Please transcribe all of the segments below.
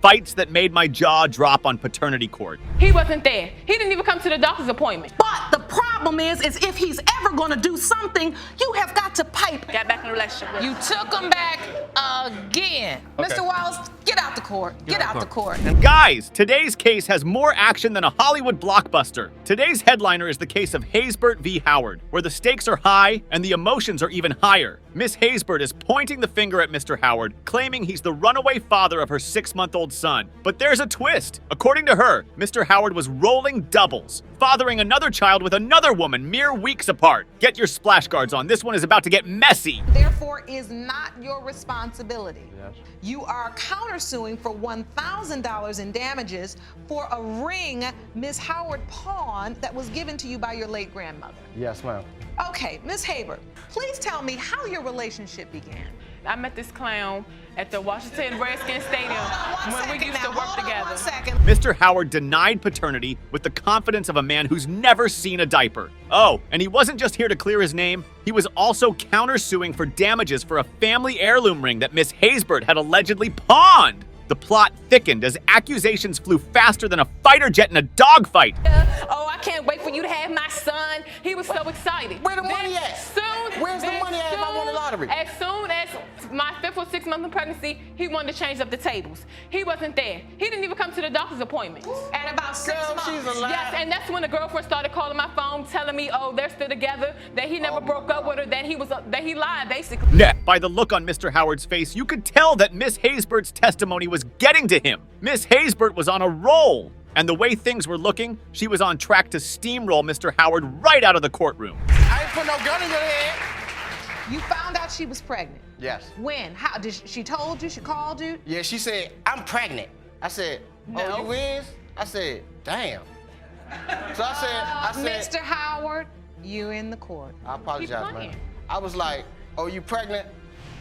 fights that made my jaw drop on paternity court. He wasn't there. He didn't even come to the doctor's appointment. But the problem is if he's ever gonna do something, you have got to pipe. Got back in a relationship with You took him back again. Okay. Mr. Wallace, get out the court. Get out the court. And guys, today's case has more action than a Hollywood blockbuster. Today's headliner is the case of Haybert v. Howard, where the stakes are high and the emotions are even higher. Miss Haybert is pointing the finger at Mr. Howard, claiming he's the runaway father of her 6-month-old son. But there's a twist. According to her, Mr. Howard was rolling doubles, fathering another child with another woman mere weeks apart. Get your splash guards on. This one is about to get messy. Therefore, is not your responsibility. Yes. You are countersuing for $1,000 in damages for a ring Miss Howard pawned that was given to you by your late grandmother. Yes, ma'am. Okay, Miss Haybert, please tell me how your relationship began. I met this clown at the Washington Redskins Stadium Hold on when we second used now. to work Hold on together. 1 second. Mr. Howard denied paternity with the confidence of a man who's never seen a diaper. Oh, and he wasn't just here to clear his name, he was also countersuing for damages for a family heirloom ring that Miss Haybert had allegedly pawned. The plot thickened as accusations flew faster than a fighter jet in a dogfight. Oh, I can't wait for you to have my son. He was so excited. Where the money at? Where's the money at if I won the lottery? As soon as my 5th or 6th month of pregnancy, he wanted to change up the tables. He wasn't there. He didn't even come to the doctor's appointment. At about 6 Girl, months. she's alive. Yes, and that's when the girlfriend started calling my phone, telling me, oh, they're still together, that he never broke up with her, that he lied, basically. Nah, by the look on Mr. Howard's face, you could tell that Miss Haybert's testimony was getting to him. Miss Haybert was on a roll. And the way things were looking, she was on track to steamroll Mr. Howard right out of the courtroom. I ain't put no gun in your head. You found out she was pregnant. Yes. When? How? She told you? She called you? Yeah, she said, I'm pregnant. I said, No. oh, you is? I said, damn. So I said, Mr. Howard, you in the court. I apologize, Keep man. playing. I was like, oh, you pregnant?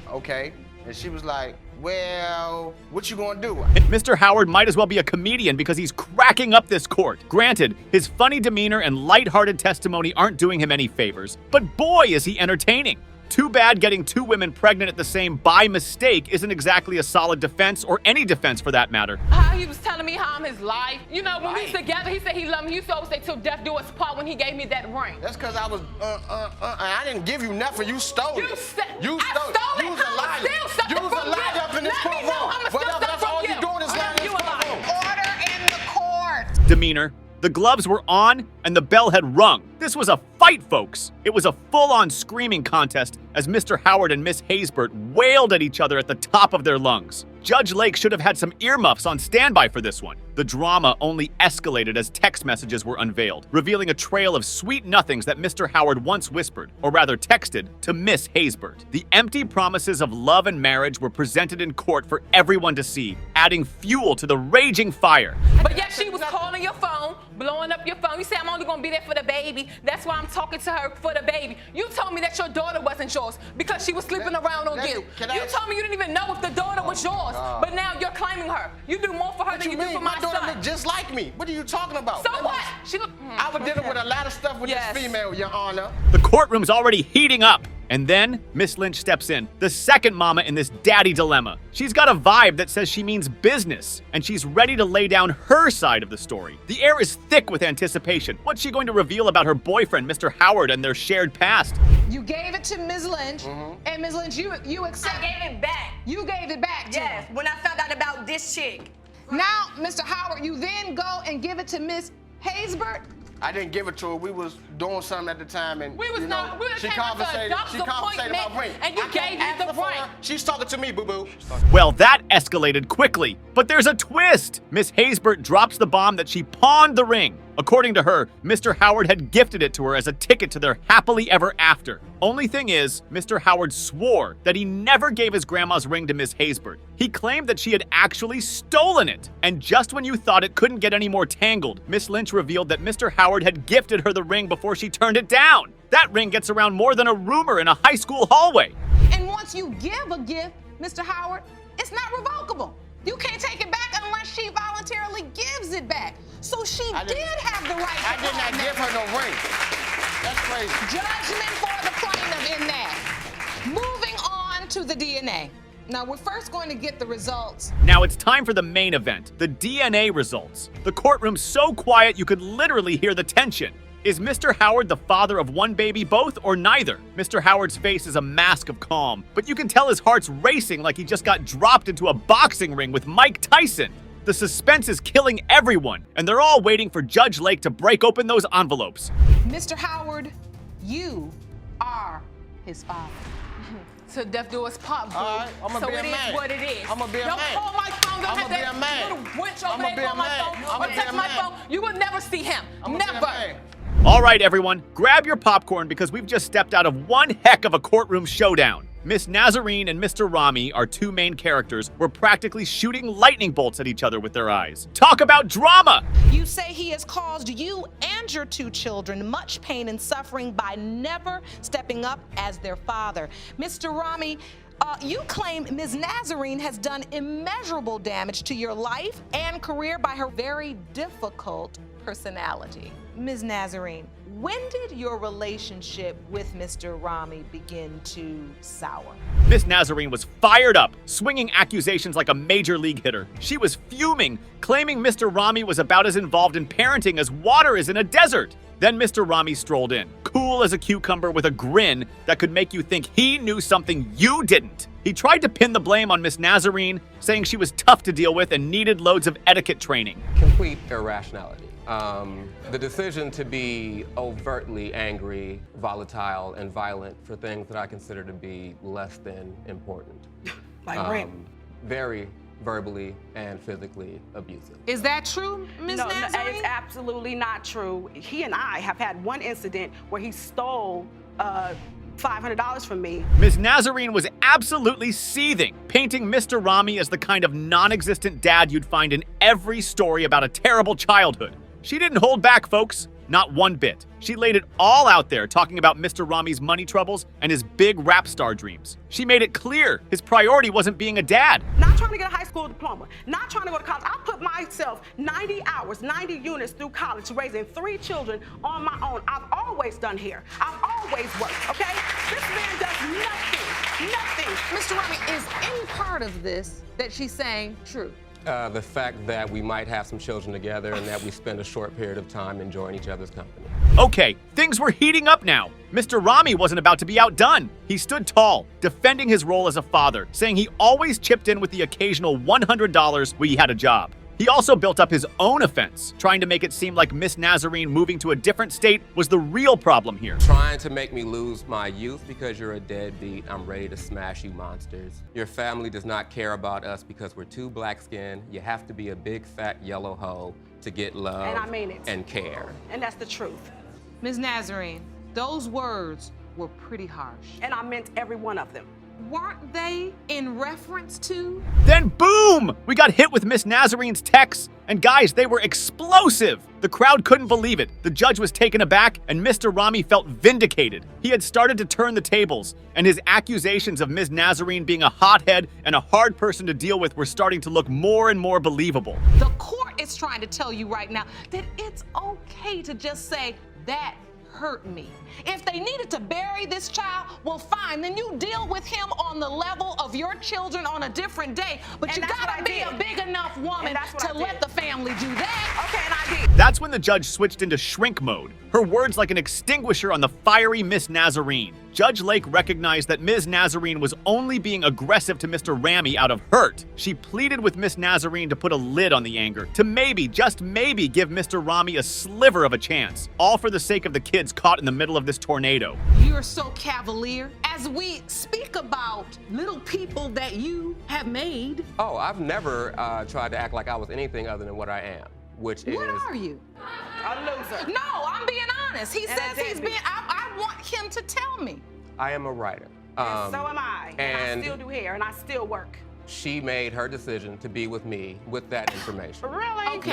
Okay. And she was like, well, what you gonna do? Mr. Howard might as well be a comedian because he's cracking up this court. Granted, his funny demeanor and lighthearted testimony aren't doing him any favors, but boy is he entertaining. Too bad getting 2 women pregnant at the same by mistake isn't exactly a solid defense, or any defense for that matter. How he was telling me how I'm his life. You know, when we was together, he said he loved me. He used to always say, till death do us part, when he gave me that ring. That's because I was, I didn't give you nothing. You stole it. You stole it. You I was stole a it. liar. I'm still something You was a from liar you. up in this Let me know courtroom. I'ma steal But something all from you you. doing is lying in You this a liar. courtroom. Order in the court. Demeanor. The gloves were on and the bell had rung. This was a fight, folks. It was a full-on screaming contest as Mr. Howard and Miss Haybert wailed at each other at the top of their lungs. Judge Lake should have had some earmuffs on standby for this one. The drama only escalated as text messages were unveiled, revealing a trail of sweet nothings that Mr. Howard once whispered, or rather texted, to Miss Haybert. The empty promises of love and marriage were presented in court for everyone to see, adding fuel to the raging fire. But yet she was calling your phone, blowing up your phone. You say, I'm only gonna be there for the baby. That's why I'm talking to her for the baby. You told me that your daughter wasn't yours because she was sleeping around on you. You told me you didn't even know if the daughter was yours, but now you're claiming her. You do more for her than you do for my daughter son. look just like me. What are you talking about? So what? She look. I was dealing with a lot of stuff with Yes. this female, Your Honor. The courtroom's already heating up. And then Miss Lynch steps in, the second mama in this daddy dilemma. She's got a vibe that says she means business, and she's ready to lay down her side of the story. The air is thick with anticipation. What's she going to reveal about her boyfriend, Mr. Howard, and their shared past? You gave it to Ms. Lynch, and Ms. Lynch, you accept. I gave it back. You gave it back to Yes, her. when I found out about this chick. Now, Mr. Howard, you then go and give it to Miss Haybert. I didn't give it to her. We was doing something at the time, and We was you not. know, We she came up to a conversated. doctor's She conversated about appointment, ring. and you I gave me asked the her for ring. her. She's talking to me, boo boo. Well, that escalated quickly. But there's a twist. Miss Haybert drops the bomb that she pawned the ring. According to her, Mr. Howard had gifted it to her as a ticket to their happily ever after. Only thing is, Mr. Howard swore that he never gave his grandma's ring to Miss Haybert. He claimed that she had actually stolen it. And just when you thought it couldn't get any more tangled, Miss Lynch revealed that Mr. Howard had gifted her the ring before she turned it down. That ring gets around more than a rumor in a high school hallway. And once you give a gift, Mr. Howard, it's not revocable. You can't take it back unless she voluntarily gives it back. So she did have the right to I did not pawn give that. her no ring. That's crazy. Judgment for the plaintiff in that. Moving on to the DNA. Now, we're first going to get the results. Now it's time for the main event, the DNA results. The courtroom's so quiet you could literally hear the tension. Is Mr. Howard the father of one baby both or neither? Mr. Howard's face is a mask of calm, but you can tell his heart's racing like he just got dropped into a boxing ring with Mike Tyson. The suspense is killing everyone, and they're all waiting for Judge Lake to break open those envelopes. Mr. Howard, you are his father. To death do us pop, boo. All right, I'ma so be a it is man. what it is. I'ma be a Don't man. call my phone. Don't I'ma have be that a man. little wench over I'ma there be a call my man. phone I'ma or be touch a my man. phone. You will never see him. I'ma be a Never. man. All right, everyone, grab your popcorn because we've just stepped out of one heck of a courtroom showdown. Miss Nazarene and Mr. Rami, our two main characters, were practically shooting lightning bolts at each other with their eyes. Talk about drama! You say he has caused you and your two children much pain and suffering by never stepping up as their father. Mr. Rami, you claim Ms. Nazarene has done immeasurable damage to your life and career by her very difficult personality. Ms. Nazarene, when did your relationship with Mr. Rami begin to sour? Miss Nazarene was fired up, swinging accusations like a major league hitter. She was fuming, claiming Mr. Rami was about as involved in parenting as water is in a desert. Then Mr. Rami strolled in, cool as a cucumber with a grin that could make you think he knew something you didn't. He tried to pin the blame on Miss Nazarene, saying she was tough to deal with and needed loads of etiquette training. Complete irrationality. The decision to be overtly angry, volatile, and violent for things that I consider to be less than important. Like rape. Very verbally and physically abusive. Is that true, Ms. No, Nazarene? it's absolutely not true. He and I have had one incident where he stole $500 from me. Ms. Nazarene was absolutely seething, painting Mr. Rami as the kind of non-existent dad you'd find in every story about a terrible childhood. She didn't hold back, folks. Not one bit. She laid it all out there talking about Mr. Rami's money troubles and his big rap star dreams. She made it clear his priority wasn't being a dad. Not trying to get a high school diploma, not trying to go to college. I put myself 90 hours, 90 units through college, raising 3 children on my own. I've always done hair. I've always worked, okay? This man does nothing. Mr. Rami, is any part of this that she's saying true? The fact that we might have some children together and that we spend a short period of time enjoying each other's company. Okay, things were heating up now. Mr. Rami wasn't about to be outdone. He stood tall, defending his role as a father, saying he always chipped in with the occasional $100 when he had a job. He also built up his own offense, trying to make it seem like Miss Nazarene moving to a different state was the real problem here. Trying to make me lose my youth because you're a deadbeat. I'm ready to smash you monsters. Your family does not care about us because we're too black-skinned. You have to be a big, fat, yellow hoe to get love And I mean it. and care. And that's the truth. Ms. Nazarene, those words were pretty harsh. And I meant every one of them. Weren't they in reference to? Then boom! We got hit with Miss Nazarene's texts, and guys, they were explosive! The crowd couldn't believe it. The judge was taken aback, and Mr. Rami felt vindicated. He had started to turn the tables, and his accusations of Miss Nazarene being a hothead and a hard person to deal with were starting to look more and more believable. The court is trying to tell you right now that it's okay to just say, that hurt me. If they needed to bury this child, well, fine, then you deal with him on the level of your children on a different day. But And you that's gotta what I be a did. big enough woman And that's what to I let did. the family do that. Okay, and I did. That's when the judge switched into shrink mode, her words like an extinguisher on the fiery Miss Nazarene. Judge Lake recognized that Ms. Nazarene was only being aggressive to Mr. Rami out of hurt. She pleaded with Miss Nazarene to put a lid on the anger, to maybe, just maybe, give Mr. Rami a sliver of a chance, all for the sake of the kids caught in the middle of this tornado. You're so cavalier. As we speak about little people that you have made, Oh, I've never tried to act like I was anything other than what I am, which is... what are you? A loser. No, I'm being honest. He And says a he's deadbeat. being, I want him to tell me. I am a writer. And so am I. And I still do hair, and I still work. She made her decision to be with me with that information. Really? Okay.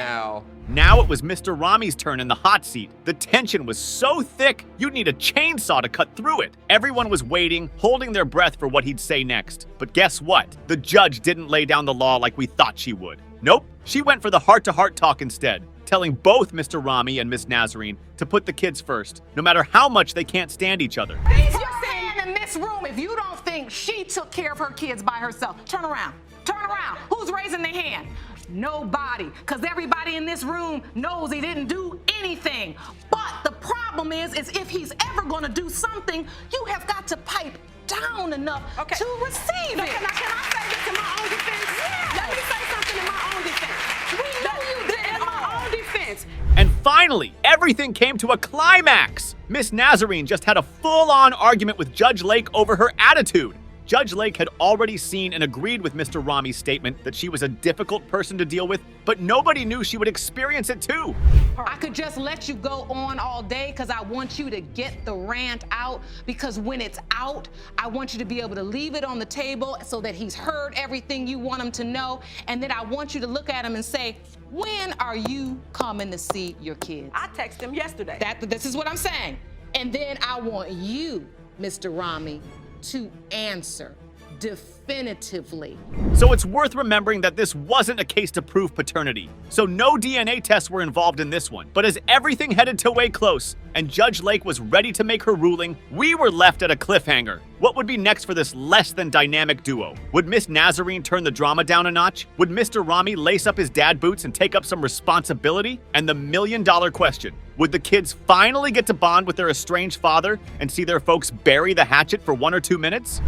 Now it was Mr. Rami's turn in the hot seat. The tension was so thick, you'd need a chainsaw to cut through it. Everyone was waiting, holding their breath for what he'd say next. But guess what? The judge didn't lay down the law like we thought she would. Nope, she went for the heart-to-heart talk instead, telling both Mr. Rami and Miss Nazarene to put the kids first, no matter how much they can't stand each other. You're saying in this room, if you don't think think she took care of her kids by herself? Turn around. Turn around. Who's raising their hand? Nobody, because everybody in this room knows he didn't do anything. But the problem is if he's ever going to do something, you have got to pipe down enough to receive it. Can I say this in my own defense? Yeah. Let me say something in my own defense. We know you did in my own defense. And finally, everything came to a climax. Miss Nazarene just had a full-on argument with Judge Lake over her attitude. Judge Lake had already seen and agreed with Mr. Rami's statement that she was a difficult person to deal with, but nobody knew she would experience it too. I could just let you go on all day because I want you to get the rant out, because when it's out, I want you to be able to leave it on the table so that he's heard everything you want him to know, and then I want you to look at him and say, when are you coming to see your kids? I texted him yesterday. This is what I'm saying. And then I want you, Mr. Rami, to answer definitively. So it's worth remembering that this wasn't a case to prove paternity. So no DNA tests were involved in this one. But as everything headed to way close and Judge Lake was ready to make her ruling, we were left at a cliffhanger. What would be next for this less than dynamic duo? Would Miss Nazarene turn the drama down a notch? Would Mr. Rami lace up his dad boots and take up some responsibility? And the million-dollar question, would the kids finally get to bond with their estranged father and see their folks bury the hatchet for 1 or 2 minutes?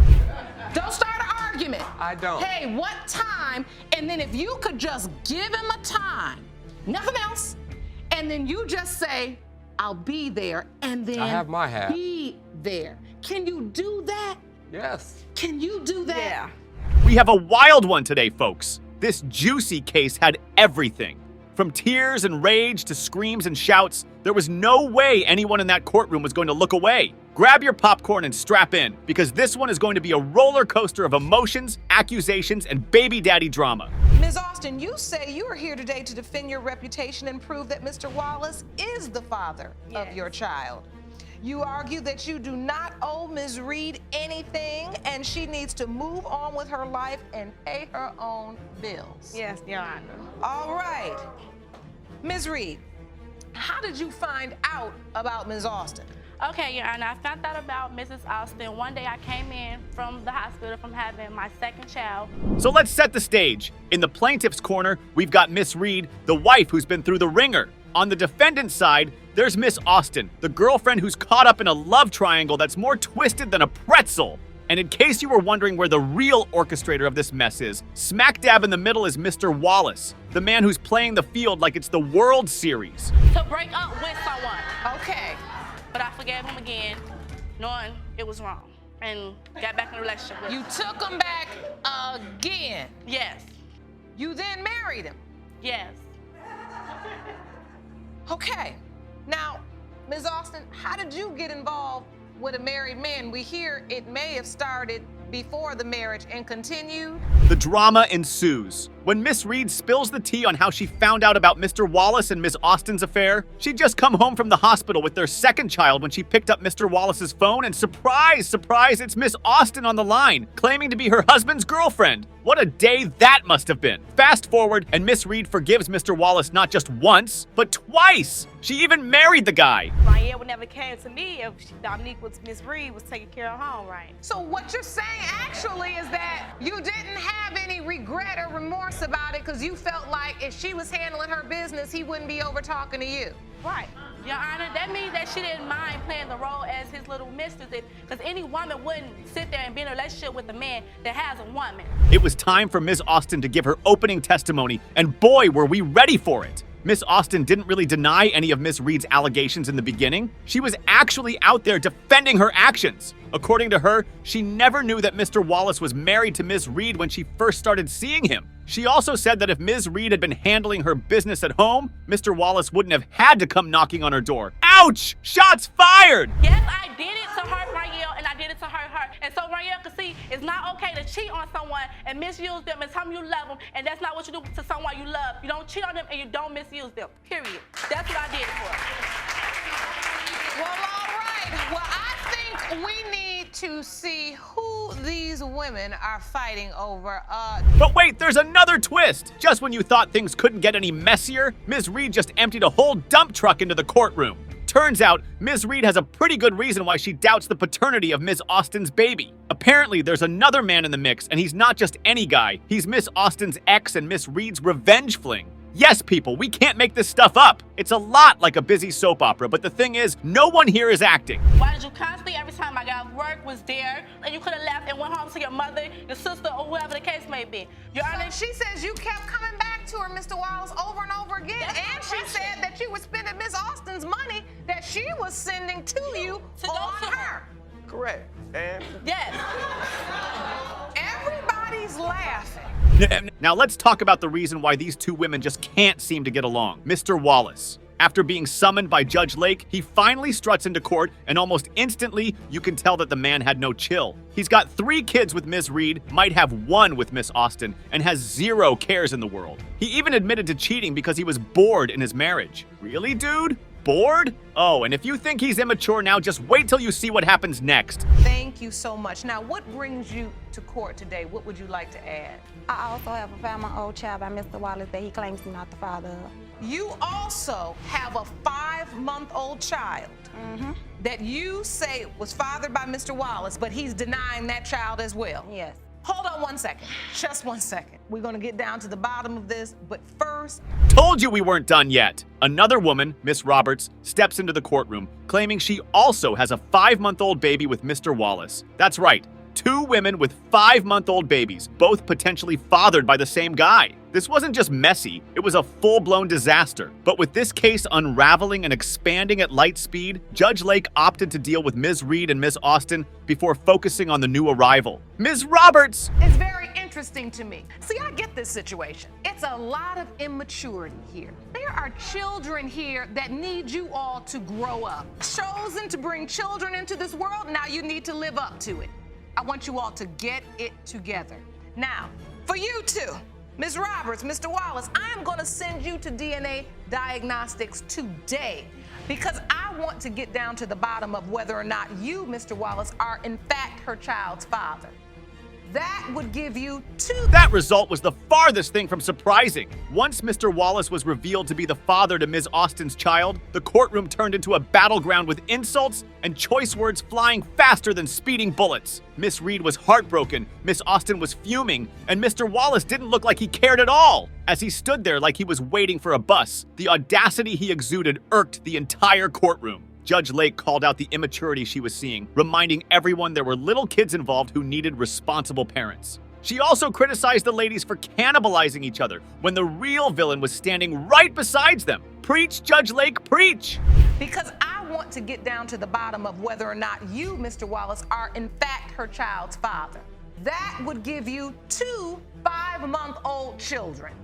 Don't start an argument. I don't. Hey, what time? And then if you could just give him a time, nothing else, and then you just say, I'll be there, and then I have my hat. Be there. Can you do that? Yes. Can you do that? Yeah. We have a wild one today, folks. This juicy case had everything. From tears and rage to screams and shouts, there was no way anyone in that courtroom was going to look away. Grab your popcorn and strap in, because this one is going to be a roller coaster of emotions, accusations, and baby daddy drama. Ms. Austin, you say you are here today to defend your reputation and prove that Mr. Wallace is the father of your child. You argue that you do not owe Ms. Reed anything and she needs to move on with her life and pay her own bills. Yes, Your Honor. All right. Ms. Reed, how did you find out about Ms. Austin? Okay, Your Honor, I found out about Mrs. Austin. One day I came in from the hospital from having my second child. So let's set the stage. In the plaintiff's corner, we've got Miss Reed, the wife who's been through the ringer. On the defendant's side, there's Miss Austin, the girlfriend who's caught up in a love triangle that's more twisted than a pretzel. And in case you were wondering where the real orchestrator of this mess is, smack dab in the middle is Mr. Wallace, the man who's playing the field like it's the World Series. To break up with someone. Okay. But I forgave him again, knowing it was wrong, and got back in a relationship with him. You took him back again. Yes. You then married him. Yes. Okay. Now, Ms. Austin, how did you get involved with a married man? We hear it may have started before the marriage and continued. The drama ensues. When Miss Reed spills the tea on how she found out about Mr. Wallace and Ms. Austin's affair, she'd just come home from the hospital with their second child when she picked up Mr. Wallace's phone, and surprise, surprise, it's Miss Austin on the line, claiming to be her husband's girlfriend. What a day that must have been. Fast forward, and Miss Reed forgives Mr. Wallace not just once, but twice. She even married the guy. Ryan would never came to me if Dominique was Miss Reed was taking care of home, right? So what you're saying actually is that you didn't have any regret or remorse about it because you felt like if she was handling her business, he wouldn't be over talking to you. Right. Your Honor, that means that she didn't mind playing the role as his little mistress, because any woman wouldn't sit there and be in a relationship with a man that has a woman. It was time for Ms. Austin to give her opening testimony, and boy, were we ready for it. Miss Austin didn't really deny any of Miss Reed's allegations in the beginning. She was actually out there defending her actions. According to her, she never knew that Mr. Wallace was married to Miss Reed when she first started seeing him. She also said that if Ms. Reed had been handling her business at home, Mr. Wallace wouldn't have had to come knocking on her door. Ouch! Shots fired! Yes, I did it to hurt Rael, and I did it to hurt her. And so Rael could see it's not okay to cheat on someone and misuse them and tell them you love them, and that's not what you do to someone you love. You don't cheat on them and you don't misuse them, period. That's what I did it for. Well, all right. Well, I think we need to see who these women are fighting over. But wait, there's another twist. Just when you thought things couldn't get any messier, Ms. Reed just emptied a whole dump truck into the courtroom. Turns out, Ms. Reed has a pretty good reason why she doubts the paternity of Ms. Austin's baby. Apparently, there's another man in the mix, and he's not just any guy. He's Miss Austin's ex and Miss Reed's revenge fling. Yes, people, we can't make this stuff up. It's a lot like a busy soap opera, but the thing is, no one here is acting. Why did you constantly, every time I got off work, was there, and you could have left and went home to your mother, your sister, or whoever the case may be? Your Honor, She says you kept coming back to her, Mr. Wallace, over and over again. That's And my she question. said that you were spending Miss Austin's money that she was sending to you To go on to her. her. Correct. And yes. Everybody's laughing. Now let's talk about the reason why these two women just can't seem to get along. Mr. Wallace. After being summoned by Judge Lake, he finally struts into court, and almost instantly, you can tell that the man had no chill. He's got 3 kids with Ms. Reed, might have 1 with Miss Austin, and has 0 cares in the world. He even admitted to cheating because he was bored in his marriage. Really, dude? Bored? Oh, and if you think he's immature now, just wait till you see what happens next. Thank you so much. Now, what brings you to court today? What would you like to add? I also have a 5-month-old child by Mr. Wallace that he claims he's not the father of. You also have a 5-month-old child that you say was fathered by Mr. Wallace, but he's denying that child as well. Yes. Hold on 1 second. Just 1 second. We're going to get down to the bottom of this, but first, Told you we weren't done yet. Another woman, Miss Roberts, steps into the courtroom, claiming she also has a 5-month-old baby with Mr. Wallace. That's right, 2 women with 5-month-old babies, both potentially fathered by the same guy. This wasn't just messy, it was a full-blown disaster. But with this case unraveling and expanding at light speed, Judge Lake opted to deal with Ms. Reed and Ms. Austin before focusing on the new arrival. Ms. Roberts! it's very interesting to me. See, I get this situation. It's a lot of immaturity here. There are children here that need you all to grow up. Chosen to bring children into this world, now you need to live up to it. I want you all to get it together. Now, for you two, Ms. Roberts, Mr. Wallace, I'm going to send you to DNA diagnostics today because I want to get down to the bottom of whether or not you, Mr. Wallace, are in fact her child's father. That would give you 2. That result was the farthest thing from surprising. Once Mr. Wallace was revealed to be the father to Ms. Austin's child, the courtroom turned into a battleground with insults and choice words flying faster than speeding bullets. Miss Reed was heartbroken, Miss Austin was fuming, and Mr. Wallace didn't look like he cared at all. As he stood there like he was waiting for a bus, the audacity he exuded irked the entire courtroom. Judge Lake called out the immaturity she was seeing, reminding everyone there were little kids involved who needed responsible parents. She also criticized the ladies for cannibalizing each other when the real villain was standing right beside them. Preach, Judge Lake, preach! Because I want to get down to the bottom of whether or not you, Mr. Wallace, are in fact her child's father. That would give you 2 5-month-old children.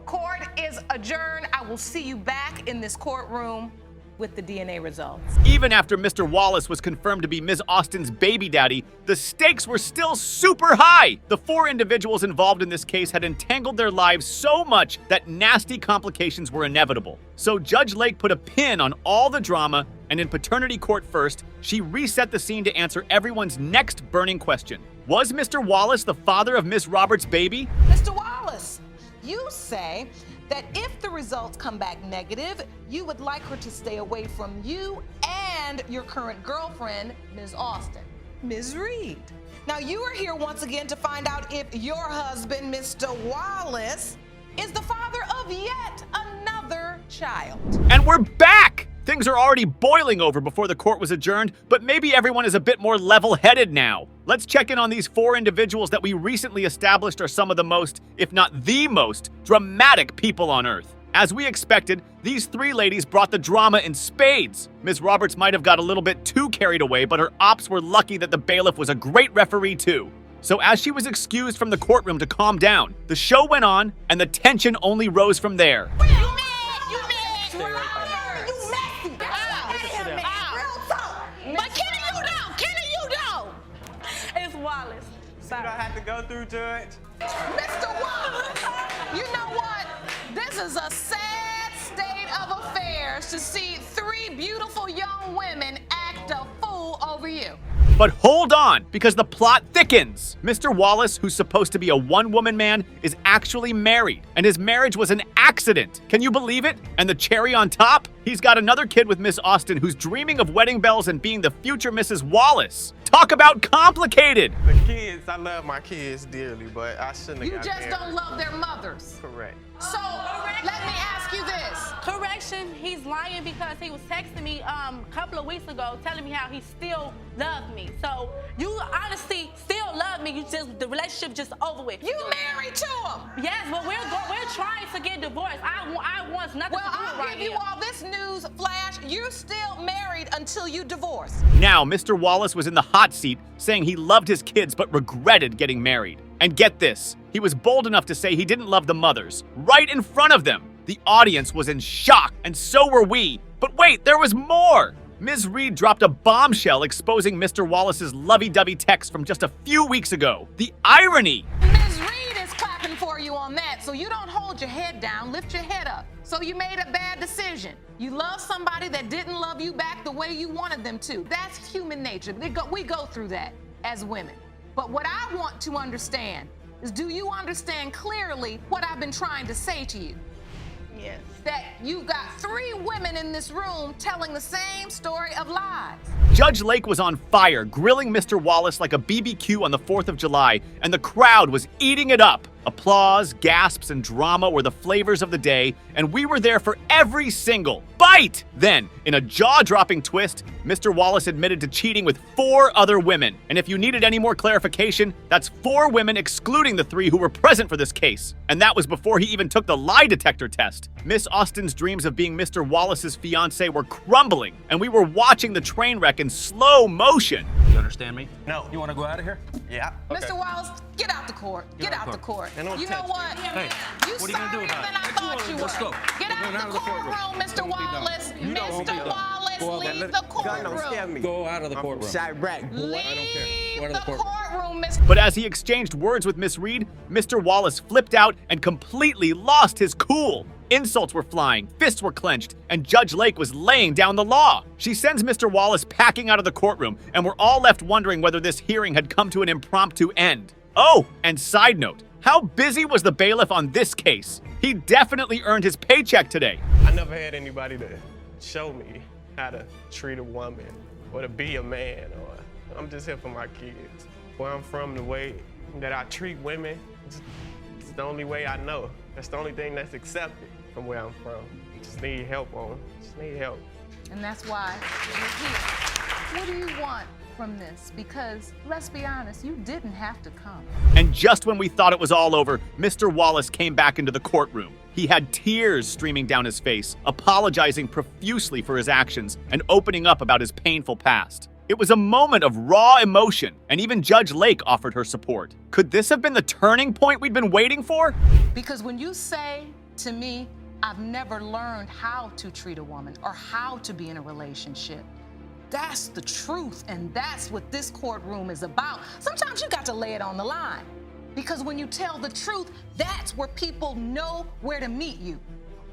Court is adjourned. I will see you back in this courtroom with the DNA results. Even after Mr. Wallace was confirmed to be Ms. Austin's baby daddy, the stakes were still super high. The 4 individuals involved in this case had entangled their lives so much that nasty complications were inevitable. So Judge Lake put a pin on all the drama, and in paternity court first, she reset the scene to answer everyone's next burning question. Was Mr. Wallace the father of Ms. Roberts' baby? Mr. Wallace, you say that if the results come back negative, you would like her to stay away from you and your current girlfriend, Ms. Austin. Ms. Reed. Now, you are here once again to find out if your husband, Mr. Wallace, is the father of yet another child. And we're back! Things are already boiling over before the court was adjourned, but maybe everyone is a bit more level-headed now. Let's check in on these 4 individuals that we recently established are some of the most, if not the most, dramatic people on Earth. As we expected, these 3 ladies brought the drama in spades. Ms. Roberts might have got a little bit too carried away, but her ops were lucky that the bailiff was a great referee too. So as she was excused from the courtroom to calm down, the show went on, and the tension only rose from there. Wallace. You don't have to go through, Judge. Mr. Wallace, you know what? This is a sad state of affairs to see 3 beautiful young women act a fool over you. But hold on, because the plot thickens. Mr. Wallace, who's supposed to be a one-woman man, is actually married, and his marriage was an accident. Can you believe it? And the cherry on top? He's got another kid with Miss Austin who's dreaming of wedding bells and being the future Mrs. Wallace. Talk about complicated. The kids, I love my kids dearly, but I shouldn't have You got just married. don't love their mothers. Correct. So let me ask you this. Correction, he's lying because he was texting me a couple of weeks ago telling me how he still loved me. So you honestly still love me, you just the relationship just over with. You married to him. Yes, but we're trying to get divorced. I want nothing Well, to do I'll with right give you here. all this news flash. You're still married until you divorce. Now, Mr. Wallace was in the hot seat saying he loved his kids but regretted getting married. And get this, he was bold enough to say he didn't love the mothers, right in front of them. The audience was in shock, and so were we. But wait, there was more! Ms. Reed dropped a bombshell exposing Mr. Wallace's lovey-dovey text from just a few weeks ago. The irony! Ms. Reed is clapping for you on that, so you don't hold your head down, lift your head up. So you made a bad decision. You love somebody that didn't love you back the way you wanted them to. That's human nature. We go through that as women. But what I want to understand is, do you understand clearly what I've been trying to say to you? Yes. That you got 3 women in this room telling the same story of lies. Judge Lake was on fire, grilling Mr. Wallace like a BBQ on the 4th of July, and the crowd was eating it up. Applause, gasps, and drama were the flavors of the day, and we were there for every single bite. Then, in a jaw-dropping twist, Mr. Wallace admitted to cheating with 4 other women. And if you needed any more clarification, that's 4 women excluding the 3 who were present for this case. And that was before he even took the lie detector test. Miss Austin's dreams of being Mr. Wallace's fiancée were crumbling, and we were watching the train wreck in slow motion. You understand me? No. You want to go out of here? Yeah. Mr. Wallace, get out the court. Get out the court. And don't You know touch what? Hey, You what are you gonna do sorrier about than it? I thought you Let's were. go. Get out the courtroom, Mr. Wallace. You don't hold me Mr. down. Wallace, Go out. leave the God don't scare courtroom. me. Go out of the I'm courtroom. Chirac, boy. Leave I don't care. Go out of the the courtroom. courtroom, Mr. But as he exchanged words with Miss Reed, Mr. Wallace flipped out and completely lost his cool. Insults were flying, fists were clenched, and Judge Lake was laying down the law. She sends Mr. Wallace packing out of the courtroom, and we're all left wondering whether this hearing had come to an impromptu end. Oh, and side note, how busy was the bailiff on this case? He definitely earned his paycheck today. I never had anybody to show me how to treat a woman or to be a man. Or I'm just here for my kids. Where I'm from, the way that I treat women, it's the only way I know. That's the only thing that's accepted from where I'm from. Just need help just need help. And that's why you're here. What do you want from this? Because, let's be honest, you didn't have to come. And just when we thought it was all over, Mr. Wallace came back into the courtroom. He had tears streaming down his face, apologizing profusely for his actions and opening up about his painful past. It was a moment of raw emotion, and even Judge Lake offered her support. Could this have been the turning point we'd been waiting for? Because when you say to me, I've never learned how to treat a woman or how to be in a relationship, that's the truth, and that's what this courtroom is about. Sometimes you got to lay it on the line, because when you tell the truth, that's where people know where to meet you.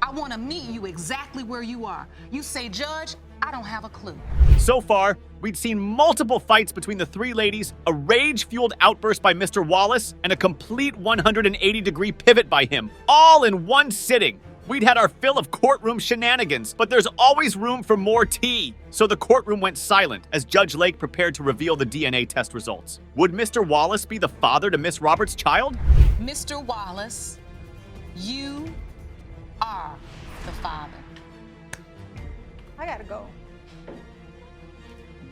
I want to meet you exactly where you are. You say, Judge, I don't have a clue. So far, we'd seen multiple fights between the 3 ladies, a rage-fueled outburst by Mr. Wallace, and a complete 180-degree pivot by him, all in one sitting. We'd had our fill of courtroom shenanigans, but there's always room for more tea. So the courtroom went silent as Judge Lake prepared to reveal the DNA test results. Would Mr. Wallace be the father to Miss Roberts' child? Mr. Wallace, you are the father. I gotta go.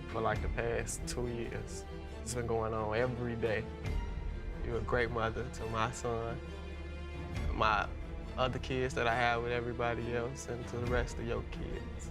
For like the past 2 years, it's been going on every day. You're a great mother to my son, my other kids that I have with everybody else, and to the rest of your kids.